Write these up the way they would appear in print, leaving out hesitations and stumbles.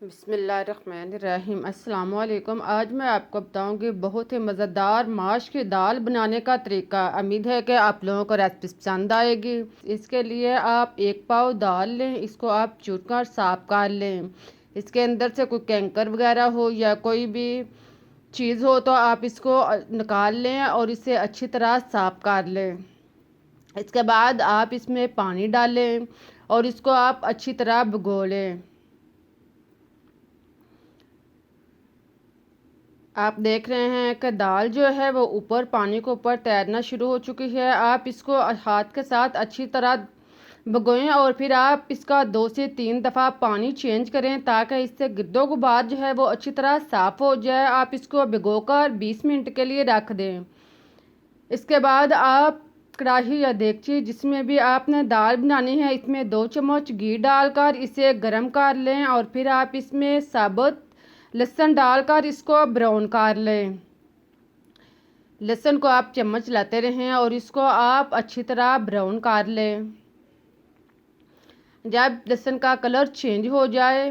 बिस्मिल्लाहिर्रहमानिर्रहीम। अस्सलाम वालेकुम। आज मैं आपको बताऊंगी बहुत ही मज़ेदार माश की दाल बनाने का तरीका। उम्मीद है कि आप लोगों को रेसिपी पसंद आएगी। इसके लिए आप 1 पाव दाल लें, इसको आप चूर कर साफ कर लें। इसके अंदर से कोई कैंकर वगैरह हो या कोई भी चीज़ हो तो आप इसको निकाल लें और इसे अच्छी तरह साफ कर लें। इसके बाद आप इसमें पानी डालें और इसको आप अच्छी तरह भिगो लें। आप देख रहे हैं कि दाल जो है वो ऊपर पानी के ऊपर तैरना शुरू हो चुकी है। आप इसको हाथ के साथ अच्छी तरह भिगोएं और फिर आप इसका 2 से 3 दफ़ा पानी चेंज करें ताकि इससे गिद्दो गुबार जो है वो अच्छी तरह साफ़ हो जाए। आप इसको भिगोकर 20 मिनट के लिए रख दें। इसके बाद आप कढ़ाई या देगची जिसमें भी आपने दाल बनानी है, इसमें 2 चम्मच घी डालकर इसे गर्म कर लें और फिर आप इसमें साबुत लहसुन डालकर इसको ब्राउन कर लें। लहसुन को आप चम्मच लाते रहें और इसको आप अच्छी तरह ब्राउन कर लें। जब लहसुन का कलर चेंज हो जाए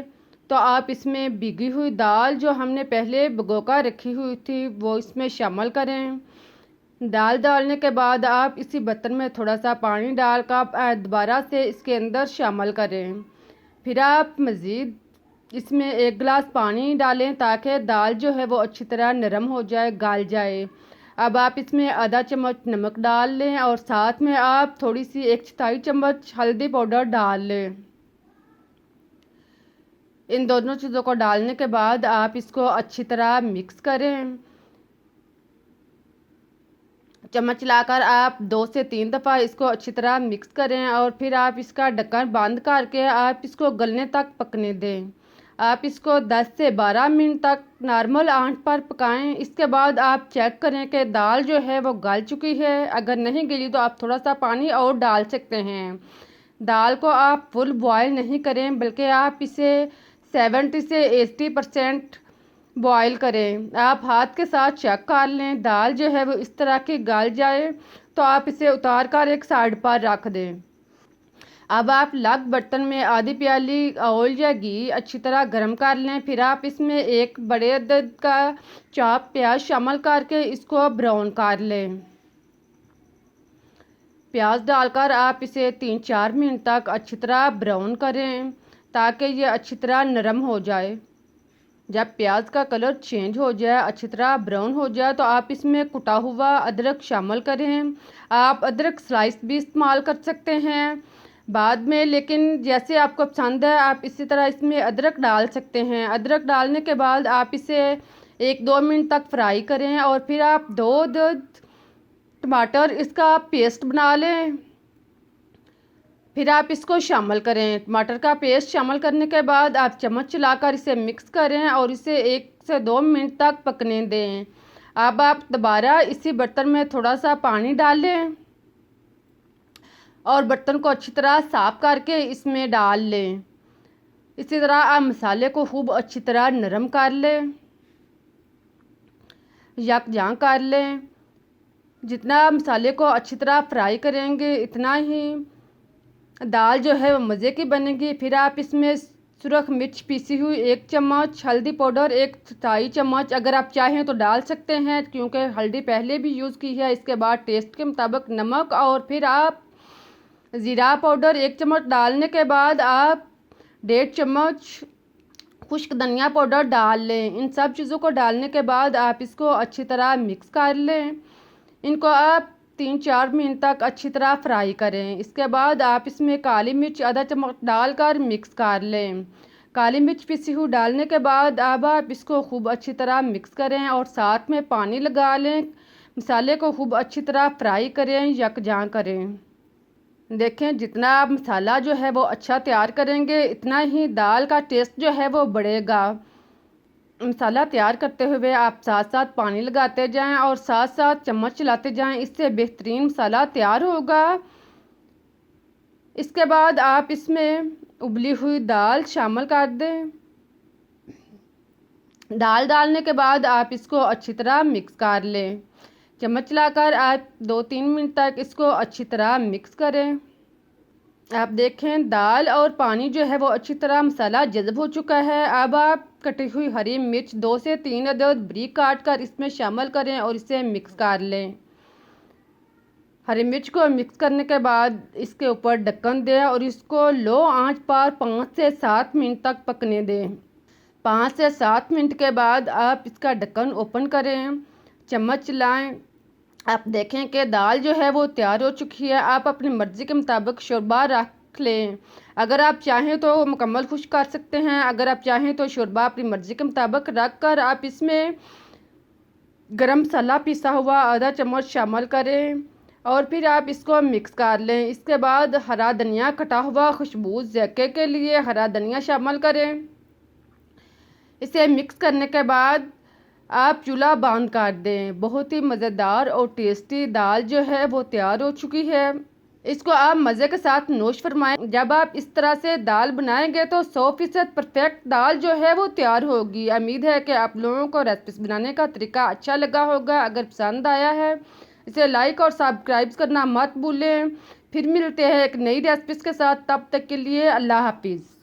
तो आप इसमें भीगी हुई दाल जो हमने पहले भिगोकर रखी हुई थी वो इसमें शामिल करें। दाल डालने के बाद आप इसी बर्तन में थोड़ा सा पानी डालकर दोबारा से इसके अंदर शामिल करें। फिर आप मज़ीद इसमें 1 गिलास पानी डालें ताकि दाल जो है वो अच्छी तरह नरम हो जाए, गल जाए। अब आप इसमें आधा चम्मच नमक डाल लें और साथ में आप थोड़ी सी 1/4 चम्मच हल्दी पाउडर डाल लें। इन दोनों चीज़ों को डालने के बाद आप इसको अच्छी तरह मिक्स करें। चम्मच लाकर आप 2 से 3 दफ़ा इसको अच्छी तरह मिक्स करें और फिर आप इसका ढक्कन बंद करके आप इसको गलने तक पकने दें। आप इसको 10 से 12 मिनट तक नॉर्मल आंच पर पकाएं। इसके बाद आप चेक करें कि दाल जो है वो गल चुकी है। अगर नहीं गली तो आप थोड़ा सा पानी और डाल सकते हैं। दाल को आप फुल बॉयल नहीं करें बल्कि आप इसे 70 से 80% बॉयल करें। आप हाथ के साथ चेक कर लें, दाल जो है वो इस तरह की गल जाए तो आप इसे उतार कर एक साइड पर रख दें। अब आप अलग बर्तन में आधी प्याली ऑयल या घी अच्छी तरह गर्म कर लें। फिर आप इसमें एक बड़े अदद का चॉप प्याज शामिल करके इसको ब्राउन कर लें। प्याज डालकर आप इसे 3-4 मिनट तक अच्छी तरह ब्राउन करें ताकि ये अच्छी तरह नरम हो जाए। जब प्याज का कलर चेंज हो जाए, अच्छी तरह ब्राउन हो जाए तो आप इसमें कुटा हुआ अदरक शामिल करें। आप अदरक स्लाइस भी इस्तेमाल कर सकते हैं बाद में, लेकिन जैसे आपको पसंद है आप इसी तरह इसमें अदरक डाल सकते हैं। अदरक डालने के बाद आप इसे 1-2 मिनट तक फ्राई करें और फिर आप 2 टमाटर इसका पेस्ट बना लें। फिर आप इसको शामिल करें। टमाटर का पेस्ट शामिल करने के बाद आप चम्मच चलाकर इसे मिक्स करें और इसे 1 से 2 मिनट तक पकने दें। अब आप दोबारा इसी बर्तन में थोड़ा सा पानी डालें और बर्तन को अच्छी तरह साफ़ करके इसमें डाल लें। इसी तरह आप मसाले को खूब अच्छी तरह नरम कर लें, यकजां कर लें। जितना मसाले को अच्छी तरह फ्राई करेंगे इतना ही दाल जो है वो मज़े की बनेगी। फिर आप इसमें सुरख मिर्च पीसी हुई 1 चम्मच, हल्दी पाउडर 1/4 चम्मच अगर आप चाहें तो डाल सकते हैं क्योंकि हल्दी पहले भी यूज़ की है। इसके बाद टेस्ट के मुताबिक नमक और फिर आप ज़ीरा पाउडर 1 चम्मच डालने के बाद आप 1.5 चम्मच खुश्क धनिया पाउडर डाल लें। इन सब चीज़ों को डालने के बाद आप इसको अच्छी तरह मिक्स कर लें। इनको आप 3-4 मिनट तक अच्छी तरह फ्राई करें। इसके बाद आप इसमें काली मिर्च आधा चम्मच डालकर मिक्स कर लें। काली मिर्च पिसी हुई डालने के बाद अब आप इसको खूब अच्छी तरह मिक्स करें और साथ में पानी लगा लें। मसाले को खूब अच्छी तरह फ्राई करें, यकजां करें। देखें जितना आप मसाला जो है वो अच्छा तैयार करेंगे इतना ही दाल का टेस्ट जो है वो बढ़ेगा। मसाला तैयार करते हुए आप साथ साथ पानी लगाते जाएं और साथ साथ चम्मच चलाते जाएं, इससे बेहतरीन मसाला तैयार होगा। इसके बाद आप इसमें उबली हुई दाल शामिल कर दें। दाल डालने के बाद आप इसको अच्छी तरह मिक्स कर लें। चम्मच चलाकर आप 2-3 मिनट तक इसको अच्छी तरह मिक्स करें। आप देखें दाल और पानी जो है वो अच्छी तरह मसाला जज़ब हो चुका है। अब आप कटी हुई हरी मिर्च 2 से 3 अदद बारीक काट कर इसमें शामिल करें और इसे मिक्स कर लें। हरी मिर्च को मिक्स करने के बाद इसके ऊपर ढक्कन दें और इसको लो आंच पर 5 से 7 मिनट तक पकने दें। 5 से 7 मिनट के बाद आप इसका ढक्कन ओपन करें, चम्मच चलाएं। आप देखें कि दाल जो है वो तैयार हो चुकी है। आप अपनी मर्ज़ी के मुताबिक शोरबा रख लें। अगर आप चाहें तो मुकम्मल खुश्क कर सकते हैं। अगर आप चाहें तो शोरबा अपनी मर्ज़ी के मुताबिक रख कर आप इसमें गरम मसाला पिसा हुआ आधा चम्मच शामिल करें और फिर आप इसको मिक्स कर लें। इसके बाद हरा धनिया कटा हुआ खुशबू ज़ायके के लिए हरा धनिया शामिल करें। इसे मिक्स करने के बाद आप चूल्हा बंद कर दें। बहुत ही मज़ेदार और टेस्टी दाल जो है वो तैयार हो चुकी है। इसको आप मज़े के साथ नोश फरमाएं। जब आप इस तरह से दाल बनाएंगे तो 100% परफेक्ट दाल जो है वो तैयार होगी। उम्मीद है कि आप लोगों को रेसिपी बनाने का तरीका अच्छा लगा होगा। अगर पसंद आया है इसे लाइक और सब्सक्राइब करना मत भूलें। फिर मिलते हैं एक नई रेसिपी के साथ, तब तक के लिए अल्लाह हाफिज़।